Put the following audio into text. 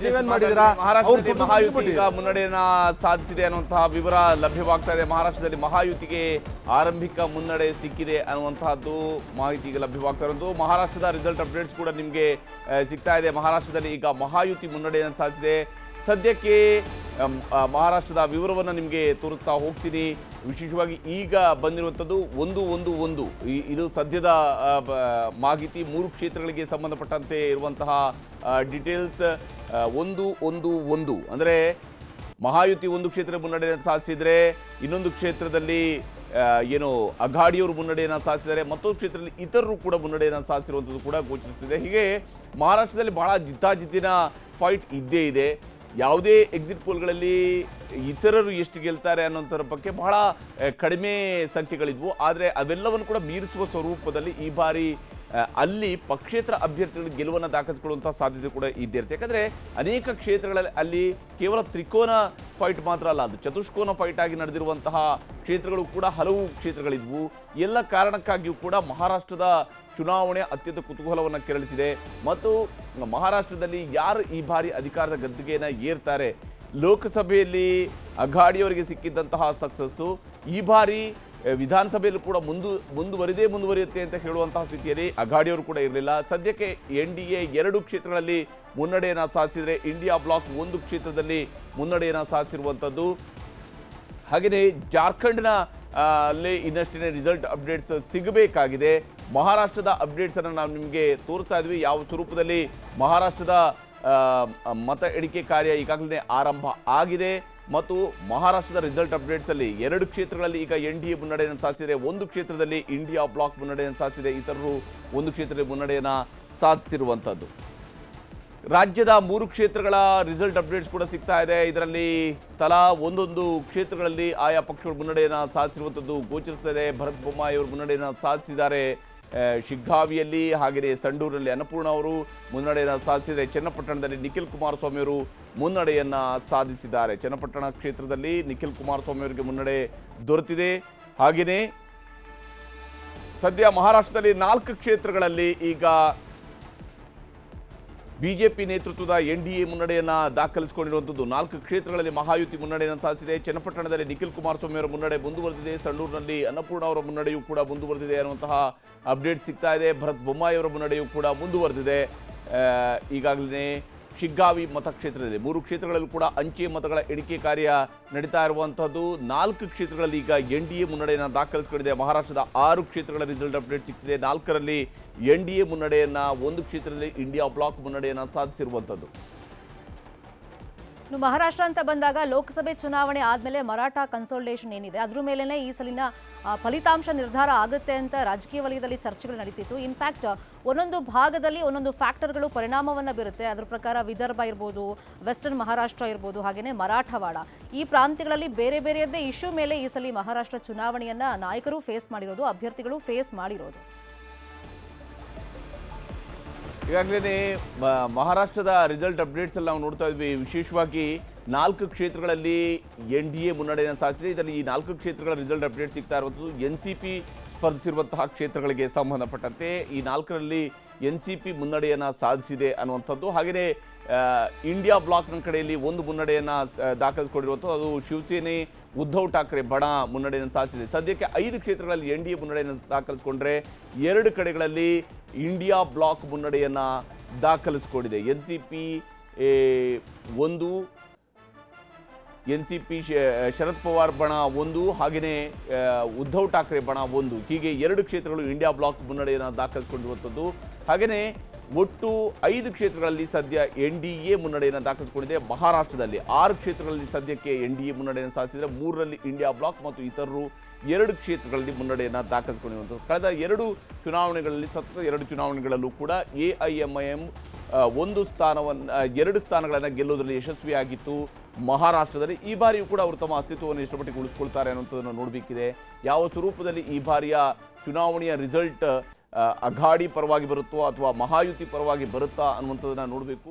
ನೀವೇನ್ ಮಾಡಿದಿರಾ? ಮಹಾರಾಷ್ಟ್ರದಲ್ಲಿ ಮಹಾಯುತಿ ಈಗ ಮುನ್ನಡೆಯನ್ನ ಸಾಧಿಸಿದೆ ಅನ್ನುವಂತಹ ವಿವರ ಲಭ್ಯವಾಗ್ತಾ ಇದೆ. ಮಹಾರಾಷ್ಟ್ರದಲ್ಲಿ ಮಹಾಯುತಿಗೆ ಆರಂಭಿಕ ಮುನ್ನಡೆ ಸಿಕ್ಕಿದೆ ಅನ್ನುವಂತಹದ್ದು ಮಾಹಿತಿ ಈಗ ಲಭ್ಯವಾಗ್ತಾ ಇರೋದು. ಮಹಾರಾಷ್ಟ್ರದ ರಿಸಲ್ಟ್ ಅಪ್ಡೇಟ್ಸ್ ಕೂಡ ನಿಮಗೆ ಸಿಗ್ತಾ ಇದೆ. ಮಹಾರಾಷ್ಟ್ರದಲ್ಲಿ ಈಗ ಮಹಾಯುತಿ ಮುನ್ನಡೆಯನ್ನು ಸಾಧಿಸಿದೆ. ಸದ್ಯಕ್ಕೆ ಮಹಾರಾಷ್ಟ್ರದ ವಿವರವನ್ನು ನಿಮಗೆ ತೋರಿಸ್ತಾ ಹೋಗ್ತೀನಿ. ವಿಶೇಷವಾಗಿ ಈಗ ಬಂದಿರುವಂಥದ್ದು ಒಂದು ಇದು ಸದ್ಯದ ಮಾಹಿತಿ. 3 ಕ್ಷೇತ್ರಗಳಿಗೆ ಸಂಬಂಧಪಟ್ಟಂತೆ ಇರುವಂತಹ ಡೀಟೇಲ್ಸ್. ಒಂದು ಅಂದರೆ ಮಹಾಯುತಿ ಒಂದು ಕ್ಷೇತ್ರ ಮುನ್ನಡೆಯನ್ನು ಸಾಧಿಸಿದರೆ ಇನ್ನೊಂದು ಕ್ಷೇತ್ರದಲ್ಲಿ ಏನು ಅಘಾಡಿಯವರು ಮುನ್ನಡೆಯನ್ನು ಸಾಧಿಸಿದ್ದಾರೆ. ಮತ್ತೊಂದು ಕ್ಷೇತ್ರದಲ್ಲಿ ಇತರರು ಕೂಡ ಮುನ್ನಡೆಯನ್ನು ಸಾಧಿಸಿರುವಂಥದ್ದು ಕೂಡ ಗೋಚರಿಸುತ್ತಿದೆ. ಹೀಗೆ ಮಹಾರಾಷ್ಟ್ರದಲ್ಲಿ ಬಹಳ ಜಿದ್ದಾಜಿದ್ದಿನ ಫೈಟ್ ಇದ್ದೇ ಇದೆ. ಯಾವುದೇ ಎಕ್ಸಿಟ್ ಪೋಲ್ಗಳಲ್ಲಿ ಇತರರು ಎಷ್ಟು ಗೆಲ್ತಾರೆ ಅನ್ನೋಂಥರ ಬಗ್ಗೆ ಬಹಳ ಕಡಿಮೆ ಸಂಖ್ಯೆಗಳಿದ್ವು. ಆದರೆ ಅವೆಲ್ಲವನ್ನು ಕೂಡ ಮೀರಿಸುವ ಸ್ವರೂಪದಲ್ಲಿ ಈ ಬಾರಿ ಅಲ್ಲಿ ಪಕ್ಷೇತರ ಅಭ್ಯರ್ಥಿಗಳು ಗೆಲುವನ್ನು ದಾಖಲಿಸಿಕೊಳ್ಳುವಂಥ ಸಾಧ್ಯತೆ ಕೂಡ ಇದ್ದೇ ಇರುತ್ತೆ. ಯಾಕಂದರೆ ಅನೇಕ ಕ್ಷೇತ್ರಗಳಲ್ಲಿ ಅಲ್ಲಿ ಕೇವಲ ತ್ರಿಕೋನ ಫೈಟ್ ಮಾತ್ರ ಅಲ್ಲ, ಅದು ಚತುಷ್ಕೋನ ಫೈಟ್ ಆಗಿ ನಡೆದಿರುವಂತಹ ಕ್ಷೇತ್ರಗಳು ಕೂಡ ಹಲವು ಕ್ಷೇತ್ರಗಳಿದ್ವು. ಎಲ್ಲ ಕಾರಣಕ್ಕಾಗಿಯೂ ಕೂಡ ಮಹಾರಾಷ್ಟ್ರದ ಚುನಾವಣೆ ಅತ್ಯಂತ ಕುತೂಹಲವನ್ನು ಕೆರಳಿಸಿದೆ. ಮತ್ತು ಮಹಾರಾಷ್ಟ್ರದಲ್ಲಿ ಯಾರು ಈ ಬಾರಿ ಅಧಿಕಾರದ ಗದ್ದುಗೆಯನ್ನು ಏರ್ತಾರೆ, ಲೋಕಸಭೆಯಲ್ಲಿ ಅಘಾಡಿಯವರಿಗೆ ಸಿಕ್ಕಿದ್ದಂತಹ ಸಕ್ಸಸ್ಸು ಈ ಬಾರಿ ವಿಧಾನಸಭೆಯಲ್ಲೂ ಕೂಡ ಮುಂದುವರಿಯುತ್ತೆ ಅಂತ ಹೇಳುವಂತಹ ಸ್ಥಿತಿಯಲ್ಲಿ ಅಘಾಡಿಯವರು ಕೂಡ ಇರಲಿಲ್ಲ. ಸದ್ಯಕ್ಕೆ NDA 2 ಕ್ಷೇತ್ರಗಳಲ್ಲಿ ಮುನ್ನಡೆಯನ್ನು ಸಾಧಿಸಿದರೆ ಇಂಡಿಯಾ ಬ್ಲಾಕ್ 1 ಕ್ಷೇತ್ರದಲ್ಲಿ ಮುನ್ನಡೆಯನ್ನು ಸಾಧಿಸಿರುವಂಥದ್ದು. ಹಾಗೆಯೇ ಜಾರ್ಖಂಡ್ನ ಅಲ್ಲಿ ಇನ್ನಷ್ಟೇ ರಿಸಲ್ಟ್ ಅಪ್ಡೇಟ್ಸ್ ಸಿಗಬೇಕಾಗಿದೆ. ಮಹಾರಾಷ್ಟ್ರದ ಅಪ್ಡೇಟ್ಸನ್ನು ನಾವು ನಿಮಗೆ ತೋರಿಸ್ತಾ ಇದ್ವಿ. ಯಾವ ಸ್ವರೂಪದಲ್ಲಿ ಮಹಾರಾಷ್ಟ್ರದ ಮತ ಎಣಿಕೆ ಕಾರ್ಯ ಈಗಾಗಲೇ ಆರಂಭ ಆಗಿದೆ. ಮತ್ತು ಮಹಾರಾಷ್ಟ್ರದ ರಿಸಲ್ಟ್ ಅಪ್ಡೇಟ್ಸಲ್ಲಿ 2 ಕ್ಷೇತ್ರಗಳಲ್ಲಿ ಈಗ NDA ಮುನ್ನಡೆಯನ್ನು ಸಾಧಿಸಿದೆ. 1 ಕ್ಷೇತ್ರದಲ್ಲಿ ಇಂಡಿಯಾ ಬ್ಲಾಕ್ ಮುನ್ನಡೆಯನ್ನು ಸಾಧಿಸಿದೆ. ಇತರರು 1 ಕ್ಷೇತ್ರದಲ್ಲಿ ಮುನ್ನಡೆಯನ್ನು ಸಾಧಿಸಿರುವಂಥದ್ದು. ರಾಜ್ಯದ 3 ಕ್ಷೇತ್ರಗಳ ರಿಸಲ್ಟ್ ಅಪ್ಡೇಟ್ಸ್ ಕೂಡ ಸಿಗ್ತಾ ಇದೆ. ಇದರಲ್ಲಿ ತಲಾ ಒಂದೊಂದು ಕ್ಷೇತ್ರಗಳಲ್ಲಿ ಆಯಾ ಪಕ್ಷಗಳು ಮುನ್ನಡೆಯನ್ನು ಸಾಧಿಸಿರುವಂಥದ್ದು ಗೋಚರಿಸ್ತಾ ಇದೆ. ಭರತ್ ಬೊಮ್ಮಾಯಿ ಅವರು ಮುನ್ನಡೆಯನ್ನು ಸಾಧಿಸಿದ್ದಾರೆ ಶಿಗ್ಗಾವಿಯಲ್ಲಿ. ಹಾಗೆಯೇ ಸಂಡೂರಿನಲ್ಲಿ ಅನ್ನಪೂರ್ಣ ಅವರು ಮುನ್ನಡೆಯನ್ನು ಸಾಧಿಸಿದೆ. ಚನ್ನಪಟ್ಟಣದಲ್ಲಿ ನಿಖಿಲ್ ಕುಮಾರಸ್ವಾಮಿ ಅವರು ಮುನ್ನಡೆಯನ್ನು ಸಾಧಿಸಿದ್ದಾರೆ. ಚನ್ನಪಟ್ಟಣ ಕ್ಷೇತ್ರದಲ್ಲಿ ನಿಖಿಲ್ ಕುಮಾರಸ್ವಾಮಿ ಅವರಿಗೆ ಮುನ್ನಡೆ ದೊರೆತಿದೆ. ಹಾಗೆಯೇ ಸದ್ಯ ಮಹಾರಾಷ್ಟ್ರದಲ್ಲಿ 4 ಕ್ಷೇತ್ರಗಳಲ್ಲಿ ಈಗ ಬಿಜೆಪಿ ನೇತೃತ್ವದ NDA ಮುನ್ನಡೆಯನ್ನು ದಾಖಲಿಸಿಕೊಂಡಿರುವಂಥದ್ದು. 4 ಕ್ಷೇತ್ರಗಳಲ್ಲಿ ಮಹಾಯುತಿ ಮುನ್ನಡೆಯನ್ನು ಸಾಧಿಸಿದೆ. ಚನ್ನಪಟ್ಟಣದಲ್ಲಿ ನಿಖಿಲ್ ಕುಮಾರಸ್ವಾಮಿ ಅವರ ಮುನ್ನಡೆ ಮುಂದುವರೆದಿದೆ. ಸಂಡೂರಿನಲ್ಲಿ ಅನ್ನಪೂರ್ಣ ಅವರ ಮುನ್ನಡೆಯೂ ಕೂಡ ಮುಂದುವರೆದಿದೆ ಅನ್ನುವಂತಹ ಅಪ್ಡೇಟ್ ಸಿಗ್ತಾ ಇದೆ. ಭರತ್ ಬೊಮ್ಮಾಯಿ ಅವರ ಮುನ್ನಡೆಯೂ ಕೂಡ ಮುಂದುವರೆದಿದೆ. ಈಗಾಗಲೇ ಶಿಗ್ಗಾವಿ ಮತಕ್ಷೇತ್ರದಲ್ಲಿ 3 ಕ್ಷೇತ್ರಗಳಲ್ಲೂ ಕೂಡ ಅಂಚೆ ಮತಗಳ ಎಣಿಕೆ ಕಾರ್ಯ ನಡೀತಾ ಇರುವಂಥದ್ದು. 4 ಕ್ಷೇತ್ರಗಳಲ್ಲಿ ಈಗ NDA ಮುನ್ನಡೆಯನ್ನು ದಾಖಲಿಸಿಕೊಂಡಿದೆ. ಮಹಾರಾಷ್ಟ್ರದ 6 ಕ್ಷೇತ್ರಗಳ ರಿಸಲ್ಟ್ ಅಪ್ಡೇಟ್ ಸಿಗ್ತಿದೆ. 4ರಲ್ಲಿ NDA ಮುನ್ನಡೆಯನ್ನು, 1 ಕ್ಷೇತ್ರದಲ್ಲಿ ಇಂಡಿಯಾ ಬ್ಲಾಕ್ ಮುನ್ನಡೆಯನ್ನು ಸಾಧಿಸಿರುವಂಥದ್ದು. ಇನ್ನು ಮಹಾರಾಷ್ಟ್ರ ಅಂತ ಬಂದಾಗ ಲೋಕಸಭೆ ಚುನಾವಣೆ ಆದಮೇಲೆ ಮರಾಠ ಕನ್ಸೋಲ್ಟೇಷನ್ ಏನಿದೆ ಅದ್ರ ಮೇಲೆನೇ ಈ ಸಲಿನ ಫಲಿತಾಂಶ ನಿರ್ಧಾರ ಆಗುತ್ತೆ ಅಂತ ರಾಜಕೀಯ ವಲಯದಲ್ಲಿ ಚರ್ಚೆಗಳು ನಡೀತಿತ್ತು. ಇನ್ಫ್ಯಾಕ್ಟ್ ಒಂದೊಂದು ಭಾಗದಲ್ಲಿ ಒಂದೊಂದು ಫ್ಯಾಕ್ಟರ್ಗಳು ಪರಿಣಾಮವನ್ನು ಬೀರುತ್ತೆ. ಅದ್ರ ಪ್ರಕಾರ ವಿದರ್ಭ ಇರ್ಬೋದು, ವೆಸ್ಟರ್ನ್ ಮಹಾರಾಷ್ಟ್ರ ಇರ್ಬೋದು, ಹಾಗೆಯೇ ಮರಾಠವಾಡ ಈ ಪ್ರಾಂತ್ಯಗಳಲ್ಲಿ ಬೇರೆ ಬೇರೆಯದ್ದೇ ಇಶ್ಯೂ ಮೇಲೆ ಈ ಸಲ ಮಹಾರಾಷ್ಟ್ರ ಚುನಾವಣೆಯನ್ನು ನಾಯಕರು ಫೇಸ್ ಮಾಡಿರೋದು, ಅಭ್ಯರ್ಥಿಗಳು ಫೇಸ್ ಮಾಡಿರೋದು. ಈಗಾಗಲೇ ಮಹಾರಾಷ್ಟ್ರದ ರಿಸಲ್ಟ್ ಅಪ್ಡೇಟ್ಸ್ ಅಲ್ಲಿ ನಾವು ನೋಡ್ತಾ ಇದ್ವಿ. ವಿಶೇಷವಾಗಿ 4 ಕ್ಷೇತ್ರಗಳಲ್ಲಿ NDA ಮುನ್ನಡೆಯನ್ನು ಸಾಧಿಸಿದೆ. ಇದರಲ್ಲಿ ಈ 4 ಕ್ಷೇತ್ರಗಳ ರಿಸಲ್ಟ್ ಅಪ್ಡೇಟ್ ಸಿಗ್ತಾ ಇರುವಂಥದ್ದು NCP ಸ್ಪರ್ಧಿಸಿರುವಂತಹ ಕ್ಷೇತ್ರಗಳಿಗೆ ಸಂಬಂಧಪಟ್ಟಂತೆ ಈ 4ರಲ್ಲಿ NCP ಮುನ್ನಡೆಯನ್ನು ಸಾಧಿಸಿದೆ ಅನ್ನುವಂಥದ್ದು. ಹಾಗೆಯೇ ಇಂಡಿಯಾ ಬ್ಲಾಕ್ನ ಕಡೆಯಲ್ಲಿ 1 ಮುನ್ನಡೆಯನ್ನು ದಾಖಲಿಸಿಕೊಂಡಿರುವಂಥದ್ದು. ಅದು ಶಿವಸೇನೆ ಉದ್ಧವ್ ಠಾಕ್ರೆ ಬಣ ಮುನ್ನಡೆಯನ್ನು ಸಾಧಿಸಿದೆ. ಸದ್ಯಕ್ಕೆ 5 ಕ್ಷೇತ್ರಗಳಲ್ಲಿ NDA ಮುನ್ನಡೆಯನ್ನು ದಾಖಲಿಸಿಕೊಂಡ್ರೆ 2 ಕಡೆಗಳಲ್ಲಿ ಇಂಡಿಯಾ ಬ್ಲಾಕ್ ಮುನ್ನಡೆಯನ್ನು ದಾಖಲಿಸಿಕೊಂಡಿದೆ. NCP ಶರದ್ ಪವಾರ್ ಬಣ 1, ಹಾಗೆಯೇ ಉದ್ಧವ್ ಠಾಕ್ರೆ ಬಣ 1, ಹೀಗೆ 2 ಕ್ಷೇತ್ರಗಳು ಇಂಡಿಯಾ ಬ್ಲಾಕ್ ಮುನ್ನಡೆಯನ್ನು ದಾಖಲಿಸಿಕೊಂಡಿರುವಂಥದ್ದು. ಹಾಗೆಯೇ ಒಟ್ಟು 5 ಕ್ಷೇತ್ರಗಳಲ್ಲಿ ಸದ್ಯ NDA ಮುನ್ನಡೆಯನ್ನು ದಾಖಲಿಸಿಕೊಂಡಿದೆ. ಮಹಾರಾಷ್ಟ್ರದಲ್ಲಿ 6 ಕ್ಷೇತ್ರಗಳಲ್ಲಿ ಸದ್ಯಕ್ಕೆ NDA ಮುನ್ನಡೆಯನ್ನು ಸಾಧಿಸಿದರೆ 3ರಲ್ಲಿ ಇಂಡಿಯಾ ಬ್ಲಾಕ್ ಮತ್ತು ಇತರರು 2 ಕ್ಷೇತ್ರಗಳಲ್ಲಿ ಮುನ್ನಡೆಯನ್ನು ದಾಖಲಿಸಿಕೊಂಡಿರುವಂಥದ್ದು. ಕಳೆದ 2 ಚುನಾವಣೆಗಳಲ್ಲಿ, ಸತತ 2 ಚುನಾವಣೆಗಳಲ್ಲೂ ಕೂಡ AIMIM 2 ಸ್ಥಾನಗಳನ್ನು ಗೆಲ್ಲೋದ್ರಲ್ಲಿ ಯಶಸ್ವಿಯಾಗಿತ್ತು ಮಹಾರಾಷ್ಟ್ರದಲ್ಲಿ. ಈ ಬಾರಿಯೂ ಕೂಡ ಅವರು ತಮ್ಮ ಅಸ್ತಿತ್ವವನ್ನು ಎಷ್ಟುಮಟ್ಟಿಗೆ ಉಳಿಸ್ಕೊಳ್ತಾರೆ ಅನ್ನೋಂಥದ್ದನ್ನು ನೋಡಬೇಕಿದೆ. ಯಾವ ಸ್ವರೂಪದಲ್ಲಿ ಈ ಬಾರಿಯ ಚುನಾವಣೆಯ ರಿಸಲ್ಟ್ ಅಘಾಡಿ ಪರವಾಗಿ ಬರುತ್ತೋ ಅಥವಾ ಮಹಾಯುತಿ ಪರವಾಗಿ ಬರುತ್ತಾ ಅನ್ನುವಂಥದ್ದನ್ನು ನೋಡಬೇಕು.